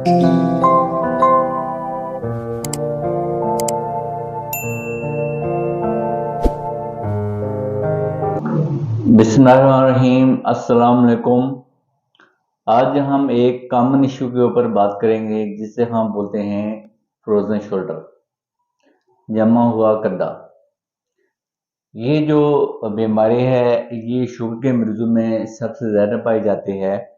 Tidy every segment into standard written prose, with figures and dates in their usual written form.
बिस्मिल्लाहिर्रहमानिर्रहीम, अस्सलाम वालेकुम। आज हम एक कॉमन इशू के ऊपर बात करेंगे जिसे हम बोलते हैं फ्रोजन शोल्डर, जमा हुआ कंधा। ये जो बीमारी है ये शुगर के मरीजों में सबसे ज़्यादा पाई जाती है।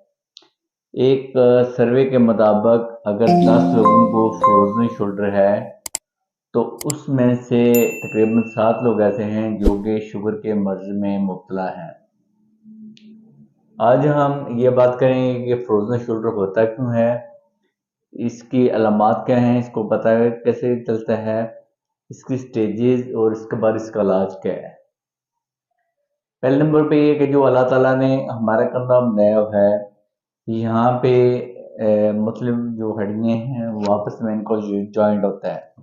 एक सर्वे के मुताबिक अगर 10 लोगों को फ्रोजन शोल्डर है तो उसमें से तकरीबन 7 लोग ऐसे हैं जो कि शुगर के मर्ज में मुब्तला हैं। आज हम ये बात करेंगे कि फ्रोजन शोल्डर होता क्यों है, इसकी अलामात क्या हैं, इसको पता कैसे चलता है, इसकी स्टेजेस और इसके बाद इसका इलाज क्या है। पहले नंबर पे ये कि जो अल्लाह ताला ने हमारा कंधा बनाया है, यहाँ पे मतलब जो हड्डियाँ हैं वो आपस में इनको जॉइंट होता है,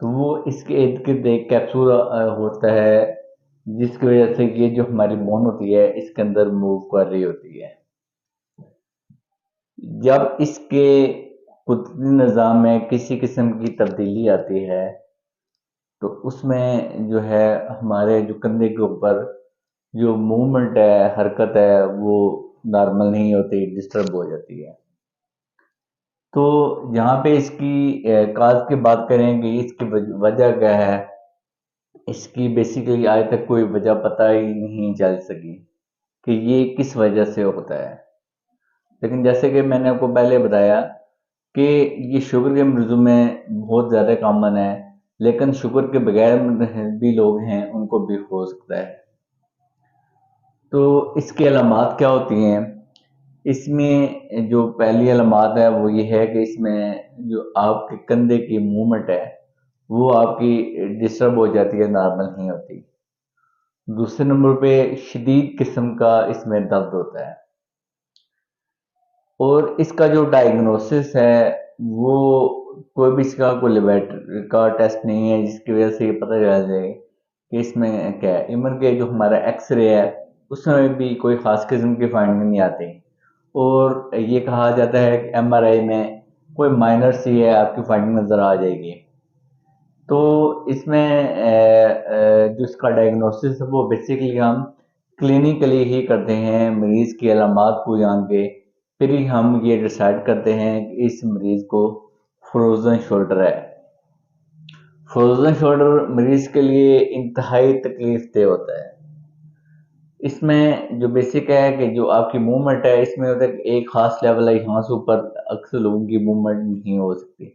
तो वो इसके इर्द गिर्द एक कैप्सूल होता है जिसकी वजह से ये जो हमारी बोन होती है इसके अंदर मूव कर रही होती है। जब इसके कुदरती निज़ाम में किसी किस्म की तब्दीली आती है तो उसमें जो है हमारे जो कंधे के ऊपर जो मूवमेंट है, हरकत है, वो नॉर्मल नहीं होती, डिस्टर्ब हो जाती है। तो यहाँ पे इसकी काज की बात करें कि इसकी वजह क्या है, इसकी बेसिकली आज तक कोई वजह पता ही नहीं चल सकी कि ये किस वजह से होता है। लेकिन जैसे कि मैंने आपको पहले बताया कि ये शुगर के मरीजों में बहुत ज़्यादा कॉमन है, लेकिन शुगर के बगैर भी लोग हैं उनको भी हो सकता है। तो इसकी अलामात क्या होती हैं? इसमें जो पहली अलामात है वो ये है कि इसमें जो आपके कंधे की मूवमेंट है वो आपकी डिस्टर्ब हो जाती है, नॉर्मल नहीं होती। दूसरे नंबर पे शदीद किस्म का इसमें दर्द होता है और इसका जो डायग्नोसिस है वो कोई भी इसका कोई लेबोरेटरी का टेस्ट नहीं है जिसकी वजह से ये पता चल जाए कि इसमें क्या है। इवन के जो हमारा एक्सरे है उसमें भी कोई ख़ास किस्म की फाइंडिंग नहीं आती और ये कहा जाता है कि एमआरआई में कोई माइनर सी है आपकी फाइंडिंग नज़र आ जाएगी। तो इसमें जो इसका डायग्नोसिस है वो बेसिकली हम क्लिनिकली ही करते हैं, मरीज़ की अलामात को जान के फिर ही हम ये डिसाइड करते हैं कि इस मरीज़ को फ्रोज़न शोल्डर है। फ्रोज़न शोल्डर मरीज़ के लिए इंतहाई तकलीफ देह होता है। इसमें जो बेसिक है कि जो आपकी मूवमेंट है इसमें होता है कि एक ख़ास लेवल है, यहाँ से ऊपर अक्सर लोगों की मूवमेंट नहीं हो सकती।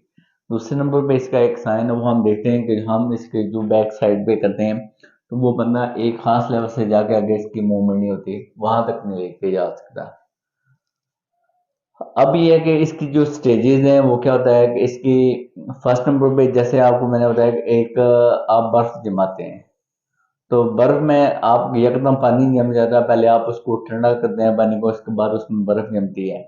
दूसरे नंबर पे इसका एक साइन है वो हम देखते हैं कि हम इसके जो बैक साइड पे करते हैं तो वो बंदा एक ख़ास लेवल से जाके आगे इसकी मूवमेंट नहीं होती, वहाँ तक नहीं लेके जा सकता। अब ये है कि इसकी जो स्टेजेस हैं वो क्या होता है कि इसकी फर्स्ट नंबर पे जैसे आपको मैंने बताया कि एक आप बर्फ जमाते हैं, तो बर्फ में आप एकदम पानी जम जाता है, पहले आप उसको ठंडा करते हैं पानी को, उसके बाद उसमें बर्फ जमती है।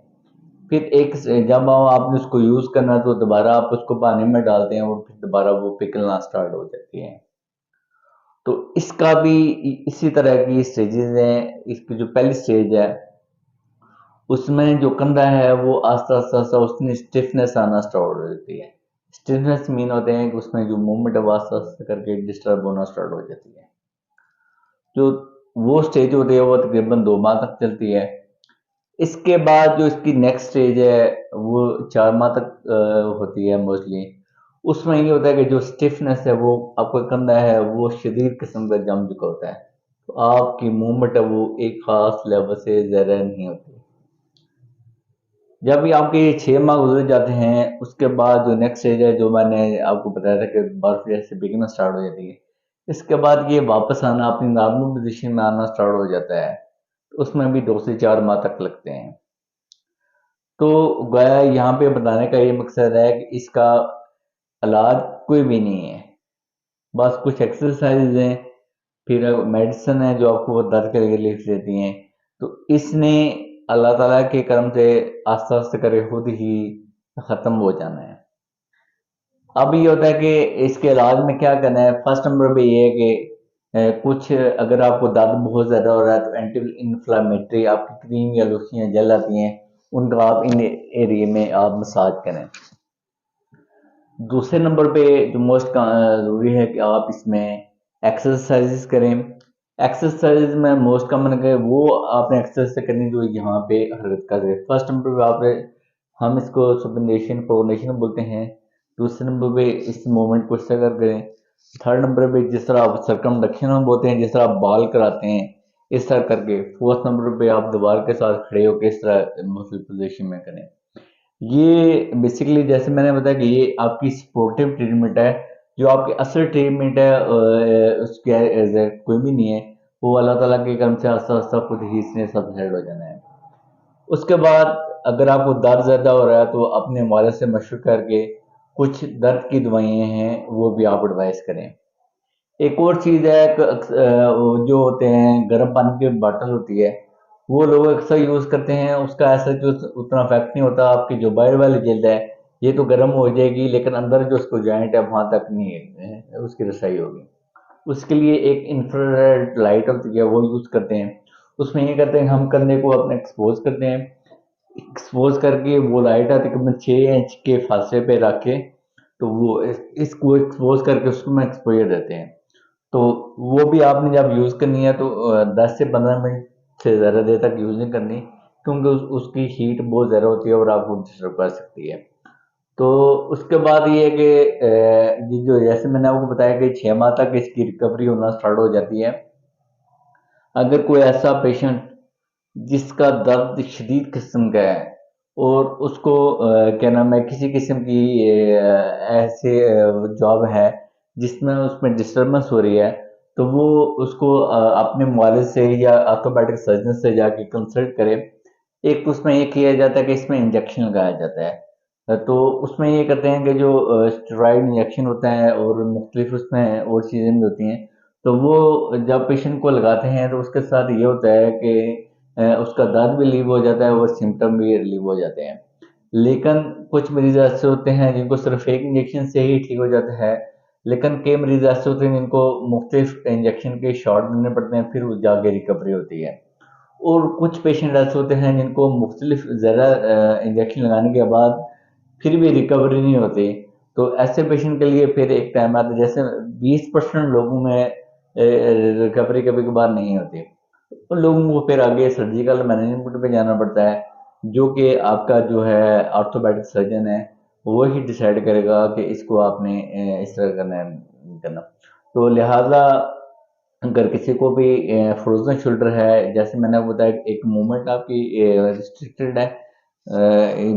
फिर एक जब आपने उसको यूज करना तो दोबारा आप उसको पानी में डालते हैं और फिर दोबारा वो पिघलना स्टार्ट हो जाती है। तो इसका भी इसी तरह की स्टेजेस हैं। इसकी जो पहली स्टेज है उसमें जो कंधा है वो आस्ता आस्ता आस्ता उसमें स्टिफनेस आना स्टार्ट हो जाती है। स्टिफनेस मीन होते हैं कि उसमें जो मूवमेंट है वो आस्ता आस्ता करके डिस्टर्ब होना स्टार्ट हो जाती है। जो वो स्टेज होती है वो तकरीबन 2 माह तक चलती है। इसके बाद जो इसकी नेक्स्ट स्टेज है वो 4 माह तक होती है मोस्टली। उसमें ये होता है कि जो स्टिफनेस है वो आपका कंधा है वो शदीद किस्म का जम चुका होता है, तो आपकी मूवमेंट है वो एक खास लेवल से ज़्यादा नहीं होती। जब भी आपके 6 माह गुजर जाते हैं उसके बाद जो नेक्स्ट स्टेज है जो मैंने आपको बताया था कि बर्फ जैसे बिगना स्टार्ट हो जाती है, इसके बाद ये वापस आना अपनी नॉर्मल पोजीशन में आना स्टार्ट हो जाता है, तो उसमें भी 2 से 4 माह तक लगते हैं। तो गया यहाँ पे बताने का ये मकसद है कि इसका इलाज कोई भी नहीं है, बस कुछ एक्सरसाइज हैं, फिर मेडिसिन है जो आपको वो दर्द के लिए लिख देती हैं। तो इसने अल्लाह ताला के करम से आस्ते आस्ते करे खुद ही ख़त्म हो जाना है। अब ये होता है कि इसके इलाज में क्या करना है। फर्स्ट नंबर पे ये है कि कुछ अगर आपको दर्द बहुत ज़्यादा हो रहा है तो एंटी इन्फ्लामेटरी आपकी क्रीम या लोशियाँ जेल आती हैं उनका आप इन एरिया में आप मसाज करें। दूसरे नंबर पे जो मोस्ट ज़रूरी है कि आप इसमें एक्सरसाइजेस करें। एक्सरसाइज में मोस्ट कॉमन है वो आपने एक्सरसाइज करनी जो यहाँ पे हरकत कर रहे हैं। फर्स्ट नंबर पे आपने हम इसको सुपनेशन प्रोनेशन बोलते हैं। दूसरे नंबर पे इस मूवमेंट को इस तरह करें। थर्ड नंबर पे जिस तरह आप सर्कमडक्शन हम बोलते हैं, जिस तरह आप बाल कराते हैं इस तरह करके। फोर्थ नंबर पे आप दीवार के साथ खड़े होकर इस तरह मुख्तलिफ पोजीशन में करें। ये बेसिकली जैसे मैंने बताया कि ये आपकी सपोर्टिव ट्रीटमेंट है। जो आपकी असल ट्रीटमेंट है उसके एज ए कोई भी नहीं है। वो अल्लाह ताला के करम से आस्ता आस्ता खुद ही इसने सब सेट हो जाना है। उसके बाद अगर आपको दर्द ज़्यादा हो रहा है तो अपने वालिद से मशवरा करके कुछ दर्द की दवाइयाँ हैं वो भी आप एडवाइस करें। एक और चीज़ है वो जो होते हैं गर्म पानी की बॉटल होती है, वो लोग अक्सर यूज़ करते हैं। उसका ऐसा जो उतना इफेक्ट नहीं होता। आपकी जो बाहर वाली जल्द है ये तो गर्म हो जाएगी, लेकिन अंदर जो उसको जॉइंट है वहां तक नहीं है, उसकी रसाई होगी। उसके लिए एक इंफ्रारेड लाइट होती है वो यूज़ करते हैं। उसमें ये करते हैं हम कंधे को अपने एक्सपोज करते हैं। एक्सपोज करके वो लाइट तकरीबन 6 इंच के फासले पे रख के तो वो इसको एक्सपोज करके उसको में एक्सपोजर देते हैं। तो वो भी आपने जब यूज़ करनी है तो 10 से 15 मिनट से ज़्यादा देर तक यूज़ नहीं करनी, क्योंकि उसकी हीट बहुत ज़्यादा होती है और आपको डिस्टर्ब कर सकती है। तो उसके बाद ये है कि ये जो जैसे मैंने आपको बताया कि 6 माह तक इसकी रिकवरी होना स्टार्ट हो जाती है। अगर कोई ऐसा पेशेंट जिसका दर्द शदीद किस्म का है और उसको क्या नाम है किसी किस्म की ऐसे जॉब है जिसमें उसमें डिस्टरबेंस हो रही है, तो वो उसको अपने मुआलिज से या ऑर्थोपेडिक सर्जन से जाके कंसल्ट करे। एक तो उसमें ये किया जाता है कि इसमें इंजेक्शन लगाया जाता है। तो उसमें ये करते हैं कि जो स्टेरॉइड इंजेक्शन होता है और मुख्तलिफ उसमें और चीज़ें भी होती हैं। तो वो जब पेशेंट को लगाते हैं तो उसके साथ ये होता है कि उसका दर्द भी रिलीव हो जाता है और सिम्टम भी रिलीव हो जाते हैं। लेकिन कुछ मरीज ऐसे होते हैं जिनको सिर्फ एक इंजेक्शन से ही ठीक हो जाता है। लेकिन कई मरीज ऐसे होते हैं जिनको मुख्तलिफ इंजेक्शन के शॉट देने पड़ते हैं, फिर वो जाके रिकवरी होती है। और कुछ पेशेंट ऐसे होते हैं जिनको मुख्तलिफ ज़्यादा इंजेक्शन लगाने के बाद फिर भी रिकवरी नहीं होती। तो ऐसे पेशेंट के लिए फिर एक टाइम आता है, जैसे 20% लोगों में रिकवरी कभी कभार नहीं होती। उन लोगों को फिर आगे सर्जिकल मैनेजमेंट पे जाना पड़ता है, जो कि आपका जो है ऑर्थोपेडिक सर्जन है वो ही डिसाइड करेगा कि इसको आपने इस तरह करना। तो लिहाजा अगर किसी को भी फ्रोजन शोल्डर है, जैसे मैंने आपको बताया एक मूवमेंट आपकी रिस्ट्रिक्टेड है,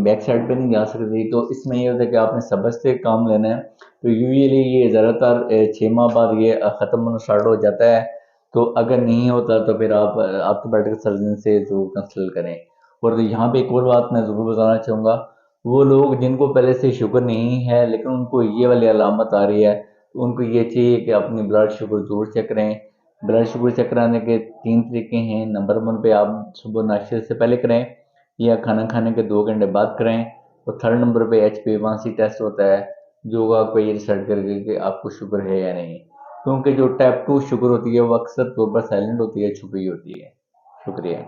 बैक साइड पे नहीं जा सकती, तो इसमें ये होता है कि आपने सब्र से काम लेना है। तो यूजुअली ये ज़्यादातर 6 माह बाद ये ख़त्म होना स्टार्ट हो जाता है। तो अगर नहीं होता तो फिर आप ऑर्थोपेडिक सर्जन से ज़रूर कंसल्ट करें। और यहाँ पे एक और बात मैं ज़रूर बताना चाहूँगा, वो लोग जिनको पहले से शुगर नहीं है लेकिन उनको ये वाली अलामत आ रही है, तो उनको ये चाहिए कि अपनी ब्लड शुगर ज़रूर चेक करें। ब्लड शुगर चेक कराने के 3 तरीके हैं। नंबर 1 पे आप सुबह नाश्ते से पहले करें या खाना खाने के 2 घंटे बाद करें। और थर्ड नंबर पे HbA1c टेस्ट होता है, जो आपको ये डिसाइड करेगा कि आपको शुगर है या नहीं। क्योंकि जो टाइप 2 शुगर होती है वो अक्सर तौर पर साइलेंट होती है, छुपी होती है। शुक्रिया।